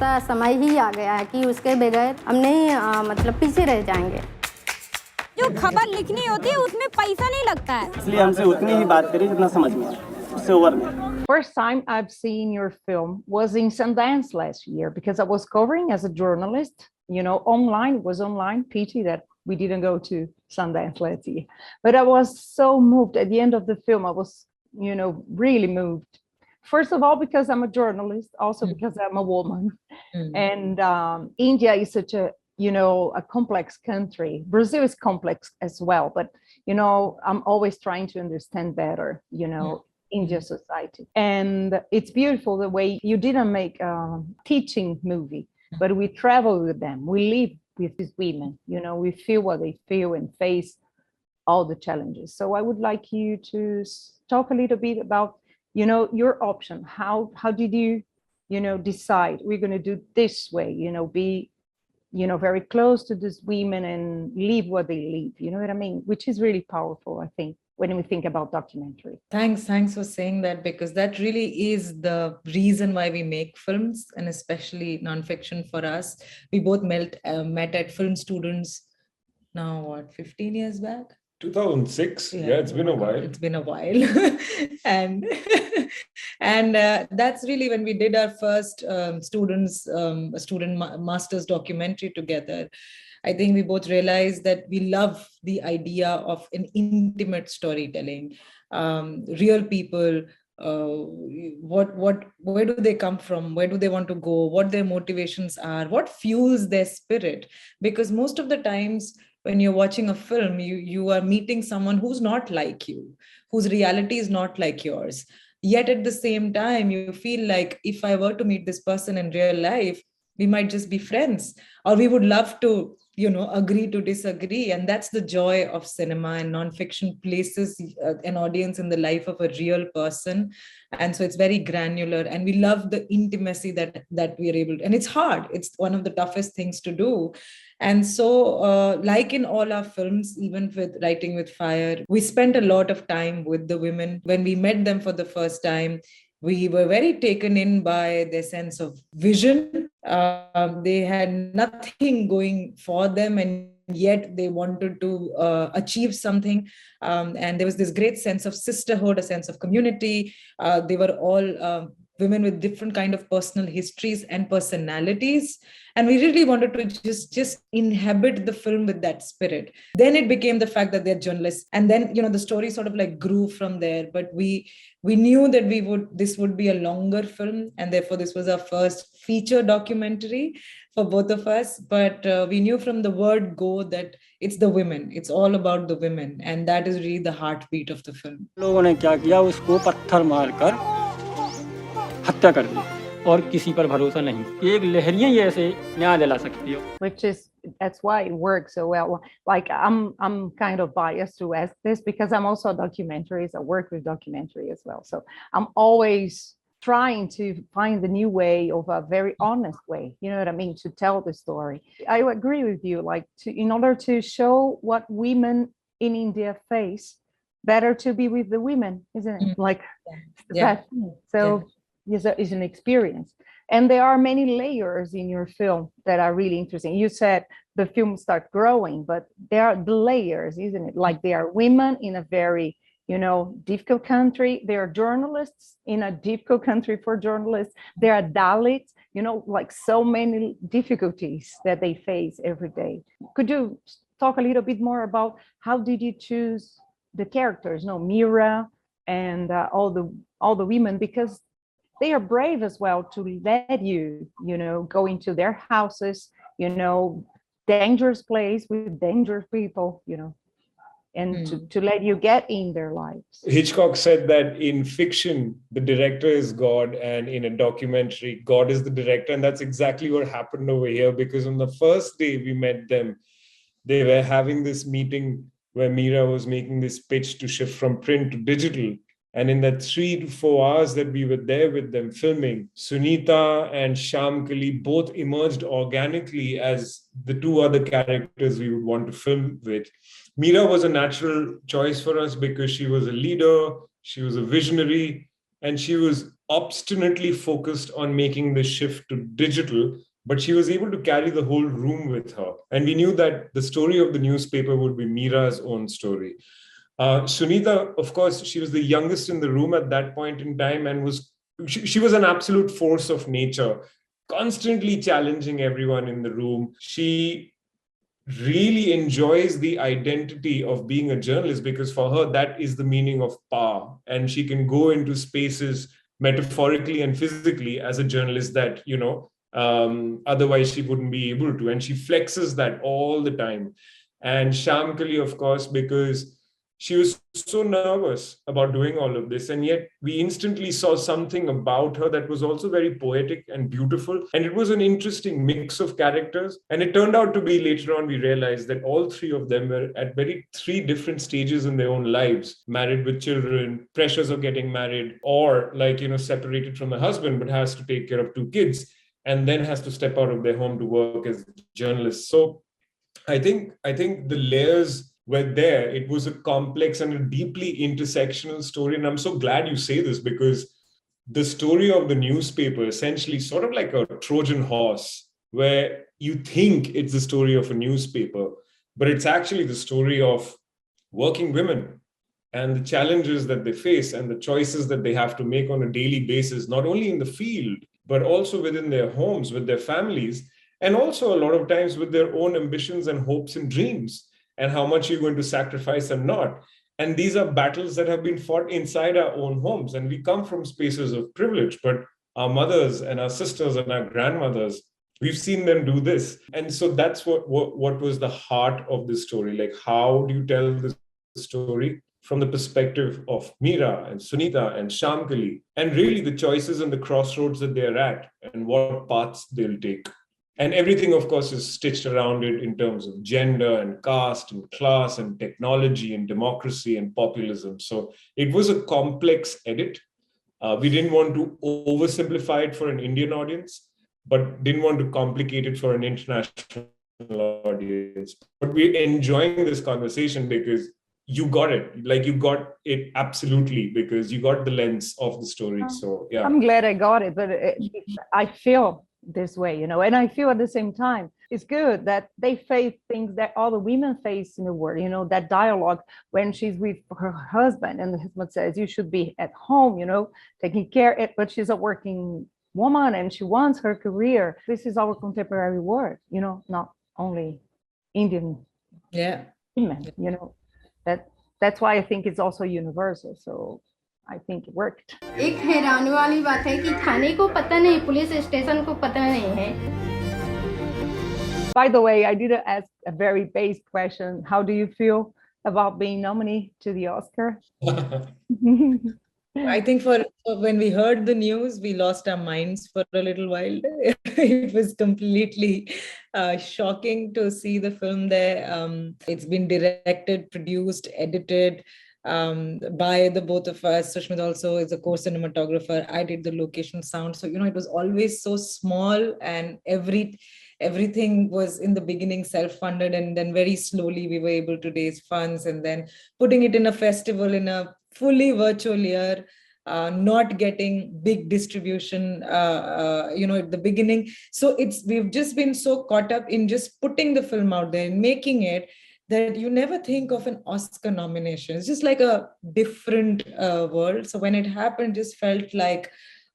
ऐसा समय ही आ गया है कि उसके बगैर हम नहीं मतलब पीछे रह जाएंगे। जो खबर लिखनी होती है उसमें पैसा नहीं लगता है, इसलिए हमसे उतनी ही बात करी जितना समझ में आए, उससे ओवर नहीं। First time I've seen your film was in Sundance last year because I was covering as a journalist, online. It was online. Pity that we didn't go to Sundance last year. But I was so moved at the end of the film. I was, really moved. First of all, because I'm a journalist, also because I'm a woman. And India is such a complex country. Brazil is complex as well, but I'm always trying to understand better Indian society. And it's beautiful the way you didn't make a teaching movie, but we travel with them, we live with these women, we feel what they feel and face all the challenges. So I would like you to talk a little bit about your option. How did you decide we're going to do this way, be very close to these women and live what they live, you know what I mean? Which is really powerful, I think, when we think about documentary. Thanks for saying that, because that really is the reason why we make films, and especially nonfiction for us. We both met at Film Students now, 15 years back? 2006. Yeah, it's been a while. It's been a while. and that's really when we did our first student master's documentary together. I think we both realized that we love the idea of an intimate storytelling, real people. Where do they come from? Where do they want to go? What their motivations are? What fuels their spirit? Because most of the times when you're watching a film, you are meeting someone who's not like you, whose reality is not like yours. Yet at the same time, you feel like if I were to meet this person in real life, we might just be friends, or we would love to, agree to disagree. And that's the joy of cinema, and nonfiction places an audience in the life of a real person. And so it's very granular, and we love the intimacy that we are able to, and it's hard. It's one of the toughest things to do. And so like in all our films, even with Writing with Fire, we spent a lot of time with the women. When we met them for the first time, we were very taken in by their sense of vision. They had nothing going for them, and yet they wanted to achieve something. And there was this great sense of sisterhood, a sense of community. They were all women with different kind of personal histories and personalities. And we really wanted to just inhabit the film with that spirit. Then it became the fact that they're journalists. And then, the story sort of like grew from there. But we knew that this would be a longer film. And therefore, this was our first feature documentary for both of us. But we knew from the word go that it's the women. It's all about the women. And that is really the heartbeat of the film. लोगों ने क्या किया, उसको पत्थर मारकर हत्या कर दी, और किसी पर भरोसा नहीं। एक लहरियां ये ऐसे न्याय दिला सकती हो। That's why it works so well. Like I'm kind of biased to ask this because I'm also a documentarist. I work with documentary as well. So I'm always trying to find the new way, of a very honest way, you know what I mean, to tell the story. I agree with you, like in order to show what women in India face, better to be with the women, isn't it? Like that. So is an experience. And there are many layers in your film that are really interesting. You said the film start growing, but there are the layers, isn't it? Like they are women in a very, difficult country. They are journalists in a difficult country for journalists. There are Dalits, like so many difficulties that they face every day. Could you talk a little bit more about how did you choose the characters, Mira and all the women, because they are brave as well to let you, go into their houses, dangerous place with dangerous people, and to let you get in their lives. Hitchcock said that in fiction, the director is God, and in a documentary, God is the director. And that's exactly what happened over here, because on the first day we met them, they were having this meeting where Mira was making this pitch to shift from print to digital. And in the 3 to 4 hours that we were there with them filming, Sunita and Shamkali both emerged organically as the 2 other characters we would want to film with. Mira was a natural choice for us because she was a leader, she was a visionary, and she was obstinately focused on making the shift to digital, but she was able to carry the whole room with her. And we knew that the story of the newspaper would be Mira's own story. Sunita, of course, she was the youngest in the room at that point in time, and she was an absolute force of nature, constantly challenging everyone in the room. She really enjoys the identity of being a journalist, because for her, that is the meaning of power. And she can go into spaces metaphorically and physically as a journalist that, otherwise she wouldn't be able to. And she flexes that all the time. And Shamkali, of course, because she was so nervous about doing all of this. And yet we instantly saw something about her that was also very poetic and beautiful. And it was an interesting mix of characters. And it turned out to be, later on, we realized that all three of them were at three different stages in their own lives: married with children, pressures of getting married, or separated from a husband, but has to take care of two kids, and then has to step out of their home to work as journalists. So I think the layers were there. It was a complex and a deeply intersectional story. And I'm so glad you say this, because the story of the newspaper, essentially sort of like a Trojan horse, where you think it's the story of a newspaper, but it's actually the story of working women and the challenges that they face and the choices that they have to make on a daily basis, not only in the field, but also within their homes, with their families, and also a lot of times with their own ambitions and hopes and dreams, and how much you're going to sacrifice and not. And these are battles that have been fought inside our own homes. And we come from spaces of privilege, but our mothers and our sisters and our grandmothers, we've seen them do this. And so that's what was the heart of this story. Like, how do you tell the story from the perspective of Mira and Sunita and Shamkali, and really the choices and the crossroads that they're at and what paths they'll take. And everything, of course, is stitched around it in terms of gender and caste and class and technology and democracy and populism. So it was a complex edit. We didn't want to oversimplify it for an Indian audience, but didn't want to complicate it for an international audience. But we're enjoying this conversation because you got it. Like, you got it absolutely, because you got the lens of the story. So, yeah. I'm glad I got it, but I feel this way, and I feel at the same time it's good that they face things that all the women face in the world, that dialogue when she's with her husband and the husband says you should be at home, taking care of it, but she's a working woman and she wants her career. This is our contemporary world, not only Indian women, that's why I think it's also universal. So I think it worked. एक हैरान वाली बात है कि थाने को पता नहीं, police station को पता नहीं है. By the way, I did ask a very basic question. How do you feel about being nominated to the Oscar? I think when we heard the news, we lost our minds for a little while. It was completely shocking to see the film there. It's been directed, produced, edited by the both of us. Sushmit also is a co-cinematographer. I did the location sound. So, it was always so small, and everything was in the beginning self-funded, and then very slowly we were able to raise funds, and then putting it in a festival in a fully virtual year, not getting big distribution, at the beginning. So we've just been so caught up in just putting the film out there and making it, that you never think of an Oscar nomination. It's just like a different world. So when it happened, just felt like,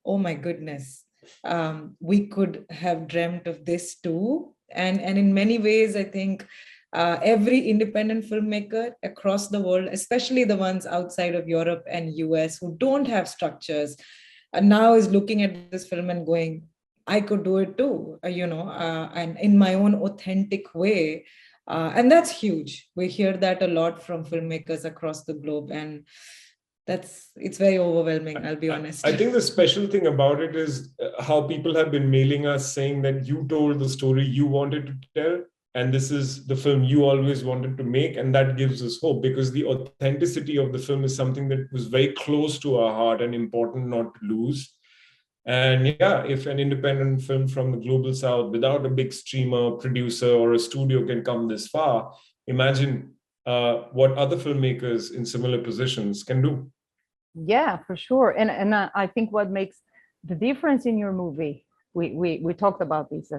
oh my goodness, we could have dreamt of this too. And in many ways, I think every independent filmmaker across the world, especially the ones outside of Europe and US who don't have structures, now is looking at this film and going, I could do it too, and in my own authentic way. And that's huge. We hear that a lot from filmmakers across the globe, and it's very overwhelming, I'll be honest. I think the special thing about it is how people have been mailing us saying that you told the story you wanted to tell, and this is the film you always wanted to make. And that gives us hope, because the authenticity of the film is something that was very close to our heart and important not to lose. And yeah, if an independent film from the global south, without a big streamer, producer, or a studio can come this far, imagine what other filmmakers in similar positions can do. Yeah, for sure. And I think what makes the difference in your movie, we talked about this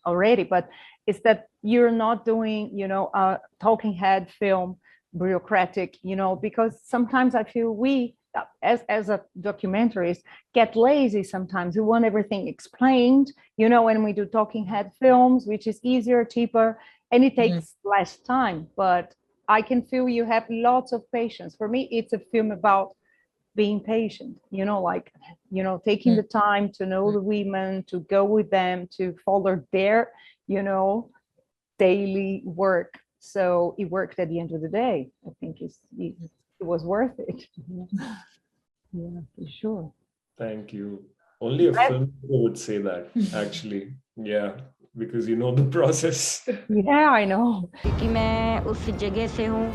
already, but it's that you're not doing, a talking head film, bureaucratic, because sometimes I feel we, as a documentarist, get lazy sometimes. We want everything explained, when we do talking head films, which is easier, cheaper, and it takes less time. But I can feel you have lots of patience. For me, it's a film about being patient, taking the time to know the women, to go with them, to follow their, daily work. So it worked at the end of the day. I think it was worth it. Yeah, for sure. Thank you. Only a filmmaker would say that, actually. Yeah, because you know the process. Yeah, I know. क्योंकि मैं उस जगह से हूँ,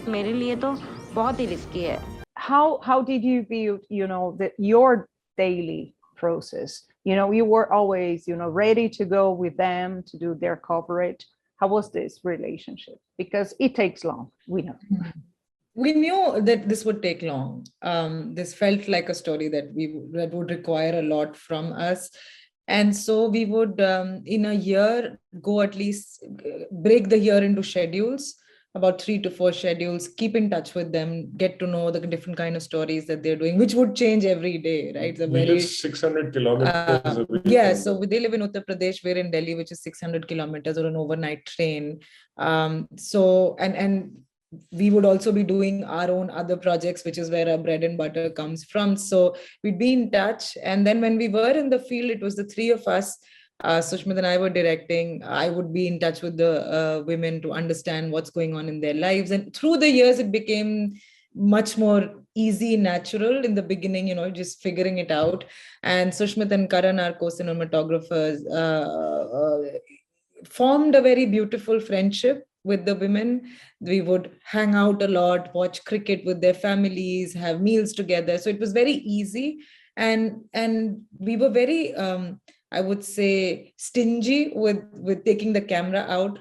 मेरे लिए तो बहुत ही रिस्की है. How did you build, your daily process? You were always, ready to go with them to do their coverage. How was this relationship? Because it takes long, we know. We knew that this would take long. This felt like a story that would require a lot from us. And so we would, in a year, go at least break the year into schedules, about 3 to 4 schedules, keep in touch with them, get to know the different kind of stories that they're doing, which would change every day, right? It's a We very live 600 kilometers away. Yeah, so they live in Uttar Pradesh, we're in Delhi, which is 600 kilometers or an overnight train. And we would also be doing our own other projects, which is where our bread and butter comes from. So we'd be in touch. And then when we were in the field, it was the three of us. Sushmit and I were directing. I would be in touch with the women to understand what's going on in their lives. And through the years, it became much more easy, natural. In the beginning, just figuring it out. And Sushmit and Karan, our co-cinematographers, formed a very beautiful friendship with the women. We would hang out a lot, watch cricket with their families, have meals together. So it was very easy. And we were very, I would say, stingy with taking the camera out.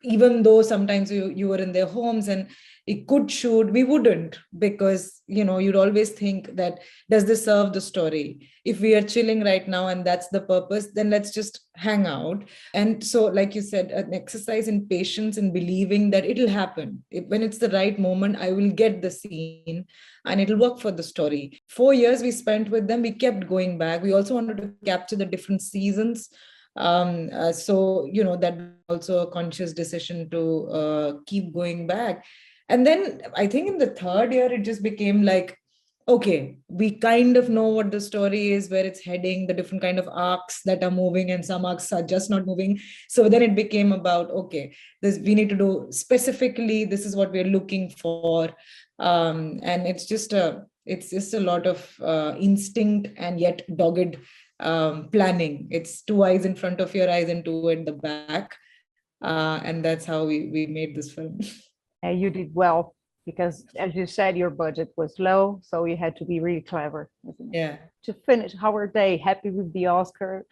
Even though sometimes you were in their homes and it could shoot, we wouldn't, because you'd always think that, does this serve the story? If we are chilling right now and that's the purpose, then let's just hang out. And so, like you said, an exercise in patience and believing that it'll happen. When it's the right moment, I will get the scene and it'll work for the story. 4 years we spent with them. We kept going back. We also wanted to capture the different seasons. So that also a conscious decision to keep going back. And then I think in the third year, it just became like, okay, we kind of know what the story is, where it's heading, the different kind of arcs that are moving, and some arcs are just not moving. So then it became about, okay, we need to do specifically, this is what we're looking for. And it's just a lot of instinct and yet dogged planning. It's 2 eyes in front of your eyes and 2 at the back. And that's how we made this film. You did well, because as you said, your budget was low, so you had to be really clever, isn't it? Yeah. To finish our day happy with the Oscar.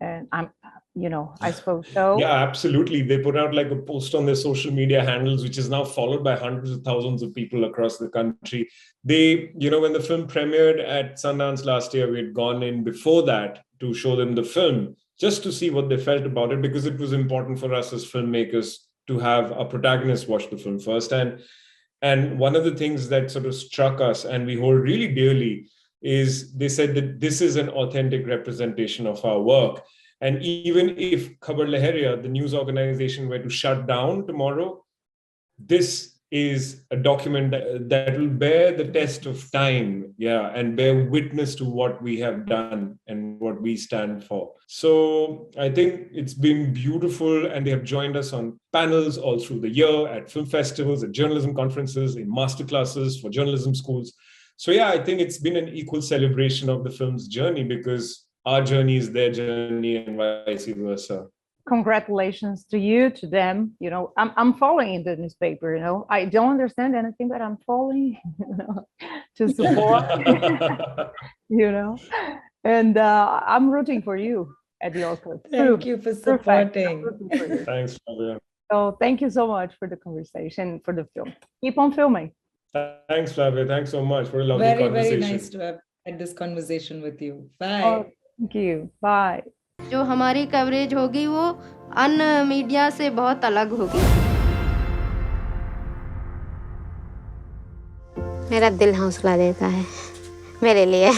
And I suppose so. Yeah, absolutely. They put out like a post on their social media handles, which is now followed by hundreds of thousands of people across the country. They, when the film premiered at Sundance last year, we had gone in before that to show them the film, just to see what they felt about it, because it was important for us as filmmakers to have a protagonist watch the film first. And one of the things that sort of struck us and we hold really dearly is they said that this is an authentic representation of our work. And even if Khabar Lahariya, the news organization, were to shut down tomorrow, this is a document that will bear the test of time, and bear witness to what we have done and what we stand for. So I think it's been beautiful, and they have joined us on panels all through the year, at film festivals, at journalism conferences, in masterclasses for journalism schools. So I think it's been an equal celebration of the film's journey, because our journey is their journey and vice versa. Congratulations to you, to them. I'm following in the newspaper, I don't understand anything, but I'm following, to support, and I'm rooting for you at the Oscars. Thank you for supporting. Thanks, Flavia. So thank you so much for the conversation, for the film. Keep on filming. Thanks, Flavia. Thanks so much for a lovely Very, conversation. very nice to have had this conversation with you. Bye. Oh, thank you. Bye. जो हमारी coverage होगी वो अन्य media से बहुत अलग होगी। मेरा दिल हौसला देता है मेरे लिए।